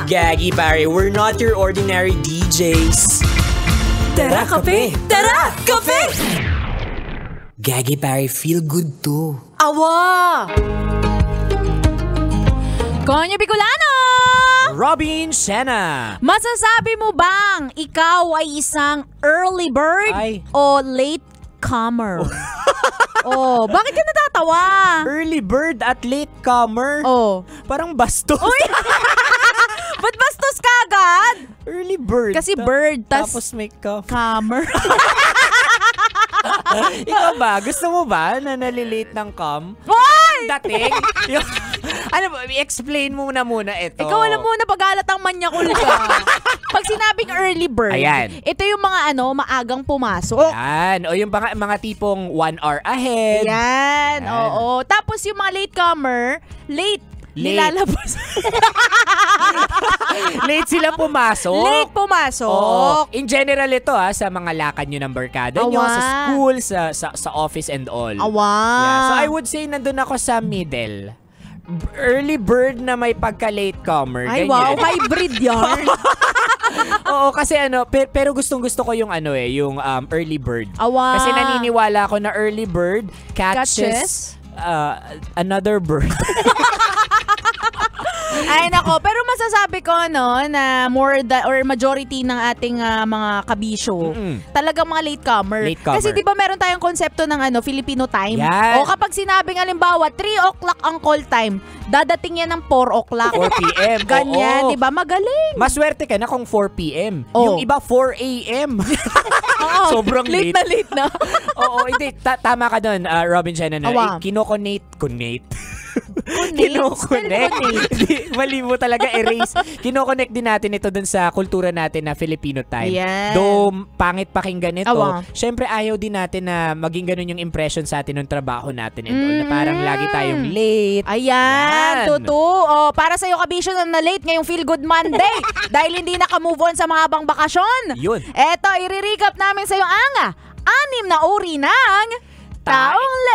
Gagi pare, we're not your ordinary DJs. Tara, kape! Tara, kape! Gagi pare, feel good too. Awa! Konyo Bicolano! Robin Sena! Masasabi mo bang ikaw ay isang early bird o late comer? Oh, bakit ka natatawa? Early bird at late comer? Oh. Parang bastos. Uy! Ba't bastos ka agad? Early bird. Kasi bird, tapos may comer. Ikaw ba? Gusto mo ba na nalilate ng com? Why? Dating? Ano ba? I-explain mo muna ito. Ikaw alam mo na pag-alat ang manyakul ka. Pag sinabing early bird, ayan, ito yung mga maagang pumasok. Yan. O yung mga tipong 1 hour ahead. Yan. Oo. Tapos yung mga latecomer, late. Nilalabas. Late sila pumasok. Late pumasok. Oo. In general ito sa mga lakad nyo ng barkada nyo, sa school, sa office and all. Awa. Yeah. So I would say nandun ako sa middle. Early bird na may pagka-late comer. Ay, ganyan. wow. Hybrid yarn. Oo, kasi pero gustong-gusto ko yung yung early bird. Awa. Kasi naniniwala ako na early bird catches another bird. Ay nako, pero masasabi ko na majority ng ating mga kabisyo, talagang mga latecomer. Kasi 'di ba meron tayong konsepto ng Filipino time? Yan. O kapag sinabing halimbawa 3 o'clock ang call time, dadating yan ng 4 o'clock. 4 p.m. Ganyan, 'di ba? Magaling. Maswerte ka na kung 4 p.m. Oh. Yung iba 4 a.m. Sobrang late. Late na. Oo, hindi. Tama ka doon, Robin Shannon. Kinoconnect. Mali mo talaga erase. Kinoconnect din natin ito dun sa kultura natin na Filipino time. Yes. Though pangit pakinggan ito, syempre ayaw din natin na maging ganun yung impression sa atin ng trabaho natin and all, na parang lagi tayong late. Ayan, totoo. Para sa'yo kabisyo na late ngayong Feel Good Monday dahil hindi naka-move on sa mahabang bakasyon. Yun. Eto, i-recap namin sa'yo ang 6 na uri ng taing.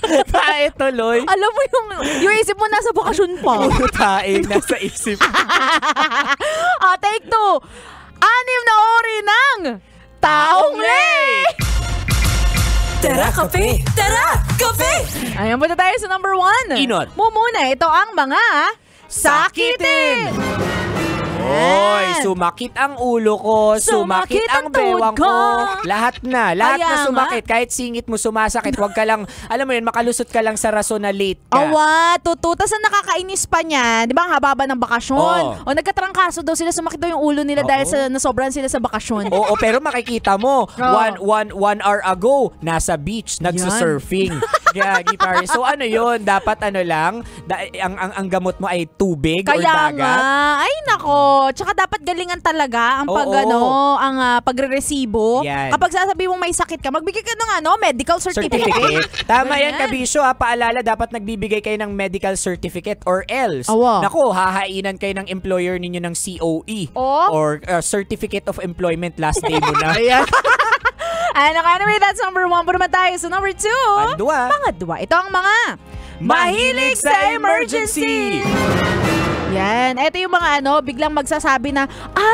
Tae tuloy. Alam mo yung isip mo nasa bakasyon pa. Tae nasa isip. Take 2. 6 na uri ng taong late. Tara, kape! Tara, kape! Ayan, punta tayo sa number 1. Inot. Muna, ito ang mga sakitin. Oy, sumakit ang ulo ko, sumakit ang bewang ko. Lahat na sumakit. Kahit singit mo sumasakit, wag ka lang, alam mo yun, makalusot ka lang sa rason na late ka. Awa, Tapos ang nakakainis pa niyan, di ba ang haba ng bakasyon? O nagkatrangkaso daw sila, sumakit daw yung ulo nila dahil nasobran sila sa bakasyon. Oo, pero makikita mo, 1 hour ago, nasa beach, nagsusurfing. Gagi pare. So yun, dapat lang, ang gamot mo ay tubig or dagat. Kaya nga, ay nako. Tsaka dapat galingan talaga ang pagre-resibo. Yan. Kapag sasabi mong may sakit ka, magbigay ka ng medical certificate. Tama yan, kabisyo. Paalala, dapat nagbibigay kayo ng medical certificate or else. Naku, hahainan kayo ng employer ninyo ng COE or Certificate of Employment last day mo na. Ayan. Anyway, that's number 1. Puro tayo sa number 2. Pangadwa. Ito ang mga mahilig sa emergency. Yan. Ito yung mga biglang magsasabi na,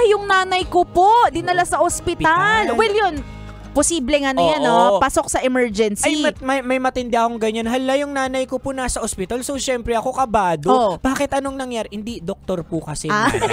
yung nanay ko po, dinala sa ospital. Well, yun, posibleng pasok sa emergency. May matindi akong ganyan. Hala, yung nanay ko po nasa ospital. So, syempre ako kabado. Bakit anong nangyari? Hindi, doktor po kasi nanay.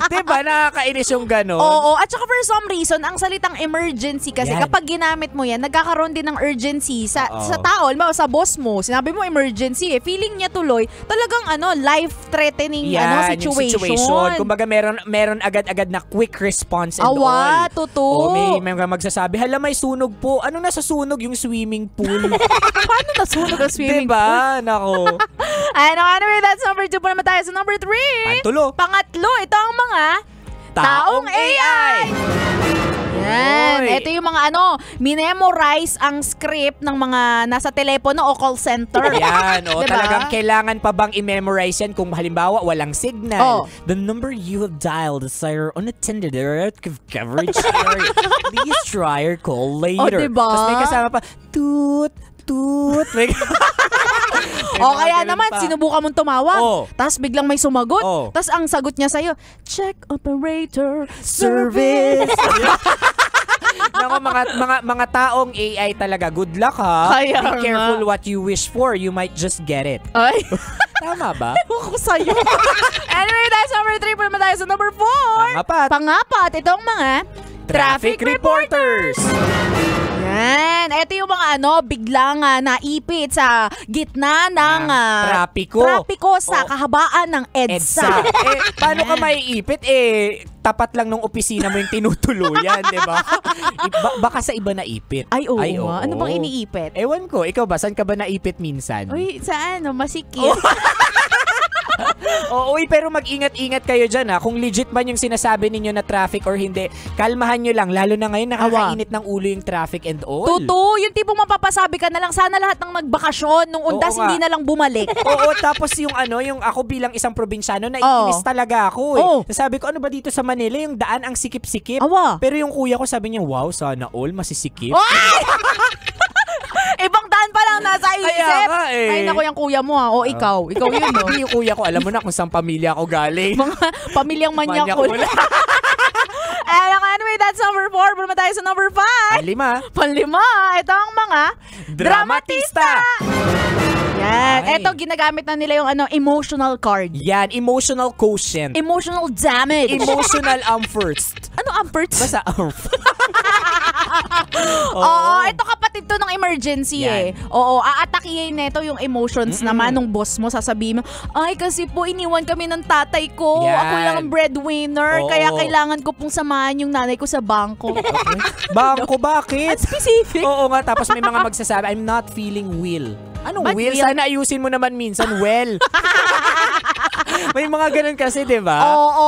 Diba? Nakakainis yung gano'n. Oo. At saka for some reason, ang salitang emergency kasi kapag ginamit mo yan, nagkakaroon din ng urgency sa tao. Sa boss mo, sinabi mo emergency Feeling niya tuloy, talagang life-threatening situation. Kumbaga meron agad-agad na quick response and all. Totoo. May magsasabi, hala may sunog po. Anong nasa sunog? Yung swimming pool. Paano nasunog ang swimming pool? Diba? Nako. Anyway, that's number 2. Pa naman tayo sa number 3. Pangatlo, ito ang mga taong AI. Yan. Ito yung mga minemorize ang script ng mga nasa telepono o call center. Yan. Talagang kailangan pa bang i-memorize yan kung halimbawa walang signal. The number you have dialed is unattended or out of coverage area. Please try or call later. Diba? Tapos may kasama pa, toot, Tutut. O kaya naman, sinubukan mong tumawag. Tapos biglang may sumagot. Tapos ang sagot niya sa'yo, check operator service. Nako, mga taong AI talaga. Good luck, ha? Kaya Be careful what you wish for. You might just get it. Ay. Tama ba? Ewan ko sa'yo. Anyway, that's number 3. Pwede naman tayo sa number 4. Pangapat. Itong mga traffic reporters. Yan. Ito yung mga biglang naipit sa gitna ng trapiko sa kahabaan ng EDSA. Paano ka maiipit? Tapat lang nung opisina mo yung tinutuluyan, di ba? Baka sa iba naipit. Ay, oo. Ano bang iniipit? Ewan ko. Ikaw ba? Saan ka ba naipit minsan? Uy, saan? Masikip. Oo, pero mag-ingat-ingat kayo dyan, ha. Kung legit man yung sinasabi ninyo na traffic or hindi, kalmahan nyo lang. Lalo na ngayon, nakakainit ng ulo yung traffic and all. Totoo, yung tipong mapapasabi ka na lang, sana lahat ng nagbakasyon nung undas hindi na lang bumalik. Oo, tapos yung ako bilang isang probinsyano, naiinis talaga ako. Sabi ko, ano ba dito sa Manila, yung daan ang sikip-sikip. Pero yung kuya ko sabi niya, wow, sana all masisikip. Ibang daan pa lang nasa isip. Ay, naku, yung kuya mo, ha. O, ikaw yun, no? Yung kuya ko, alam mo na kung saan pamilya ako galing. Mga pamilyang manyak ko. Anyway, that's number 4. Puro tayo sa number 5. Panlima. Ito ang mga dramatista. Yan. Ito, ginagamit na nila yung emotional card. Yan, emotional quotient. Emotional damage. Emotional first. Ano first? Basta Oo, ito kapatid to ng emergency Oo, aatakihin nito yung emotions naman ng boss mo. Sasabihin mo, ay kasi po iniwan kami ng tatay ko. Ako lang ang breadwinner. Kaya kailangan ko pong samahan yung nanay ko sa bangko. Bangko, bakit? At specific. Oo nga, tapos may mga magsasabi, I'm not feeling well. Anong will? Sana ayusin mo naman minsan, well. May mga ganun kasi, di ba?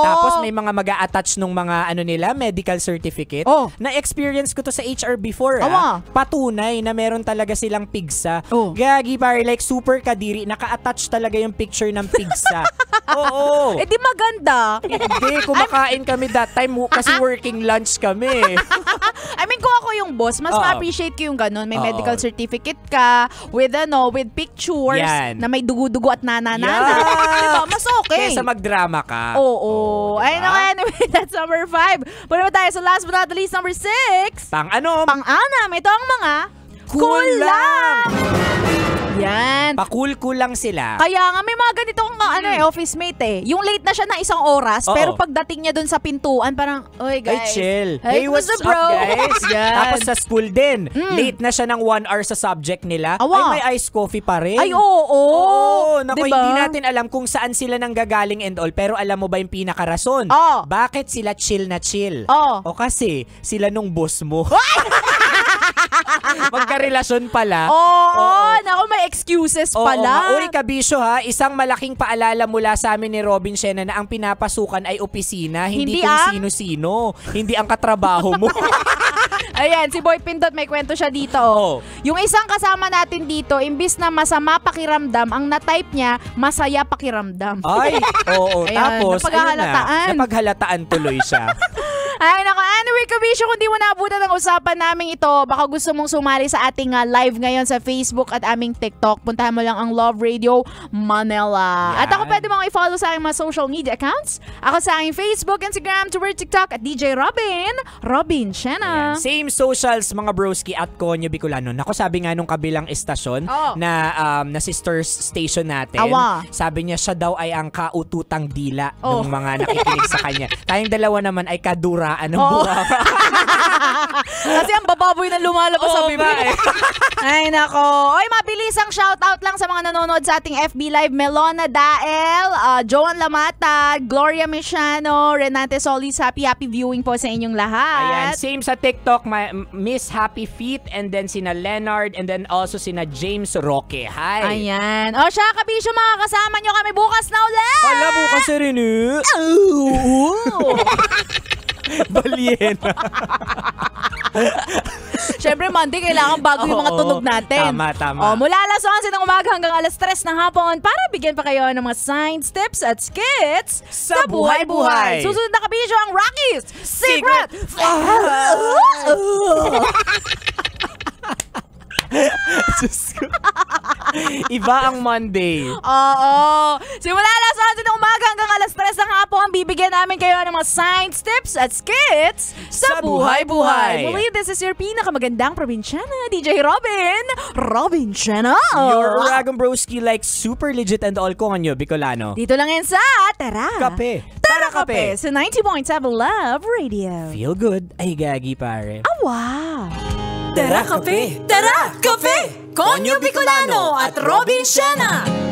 Tapos may mga mag-a-attach nung mga nila, medical certificate. Na-experience ko to sa HR before. Patunay na meron talaga silang pigsa. Gagi, pare, like super kadiri. Naka-attach talaga yung picture ng pigsa. Oo. Di maganda. Hindi, kumakain kami that time kasi working lunch kami. I mean, kung ako yung boss, mas ma-appreciate ko yung ganun. May medical certificate ka with pictures na may dugo-dugo at nana-nana. Diba? Mas okay. Kesa magdrama ka. Oo. Ay, anyway, that's number 5. Pwede ba tayo sa last but not least, number 6? Pang-anam. Ito ang mga kulang. Yan. Pakul-kul lang sila. Kaya nga may mga ganitong office mate Yung late na siya na 1 oras, pero pagdating niya dun sa pintuan, parang, oy guys. Ay, chill. Hey, what's up, bro? Guys? Tapos sa school din, late na siya ng 1 hour sa subject nila. Ay, may iced coffee pa rin. Ay, oo. Naku, diba? Hindi natin alam kung saan sila nanggagaling and all, pero alam mo ba yung pinakarason? Bakit sila chill na chill? O kasi, sila nung boss mo. Magkarelasyon pala. Naku, may excuses pala. Uy, kabisyo ha, isang malaking paalala mula sa amin ni Robin Shena na ang pinapasukan ay opisina, hindi kung sino-sino. Hindi ang katrabaho mo. Ayan, si Boy Pindot, may kwento siya dito. Yung isang kasama natin dito, imbis na masama pakiramdam, ang na-type niya, masaya pakiramdam. Ay, oo. Ayan, tapos, napaghalataan tuloy siya. Ay, naku. Anyway, kabisyo, kung di mo naabutan ang usapan namin ito, baka gusto mong sumali sa ating live ngayon sa Facebook at aming TikTok, puntahan mo lang ang Love Radio Manila. Yan. At ako pwede mo i-follow sa aking mga social media accounts. Ako sa aking Facebook, Instagram, Twitter, TikTok at DJ Robin Shena. Same socials, mga broski, at Konyo Bicolano. Nako, sabi nga nung kabilang estasyon na sister station natin, sabi niya siya daw ay ang kaututang dila ng mga nakikinig sa kanya. Tayong dalawa naman ay kaduraan ng buha. Kasi ang bababoy na lumalabas sa bibig. Ay, nako. Oy, mabilisang shoutout lang sa mga nanonood sa ating FB Live. Melona Dael, Joan Lamata, Gloria Mesiano, Renate Solis. Happy viewing po sa inyong lahat. Ayan, same sa TikTok, Miss Happy Feet, and then sina Leonard, and then also sina James Roque. Hi. Ayan. O siya, kabisyo, mga kasama nyo kami bukas na ulit. Hala, bukas rin Balyena. Siyempre, Monday, kailangan bago yung mga tunog natin. Tama. Mula alas 11 ng umaga hanggang alas 3 ng hapon para bigyan pa kayo ng mga science tips at skits sa buhay-buhay. Susunod na kabisyo ang Rocky's Secret Diyos ko. Iba ang Monday. Oo. Simula alas 11 ng umaga hanggang alas 3 ng hapon, bibigyan namin kayo ng mga science tips at skits sa buhay-buhay. Believe this is your pinakamagandang probinsyana, DJ Robin. Robin Channel. Your Uragon Broski like super legit and all ko kanyo, Bicolano. Dito lang yan sa Tara. Kape. Tara Kape. Sa 90.7 Love Radio. Feel good. Ay, gagi pare. Ah, wow. Tara Kape! Tara Kape! Konyo Bicolano at Robin Siena!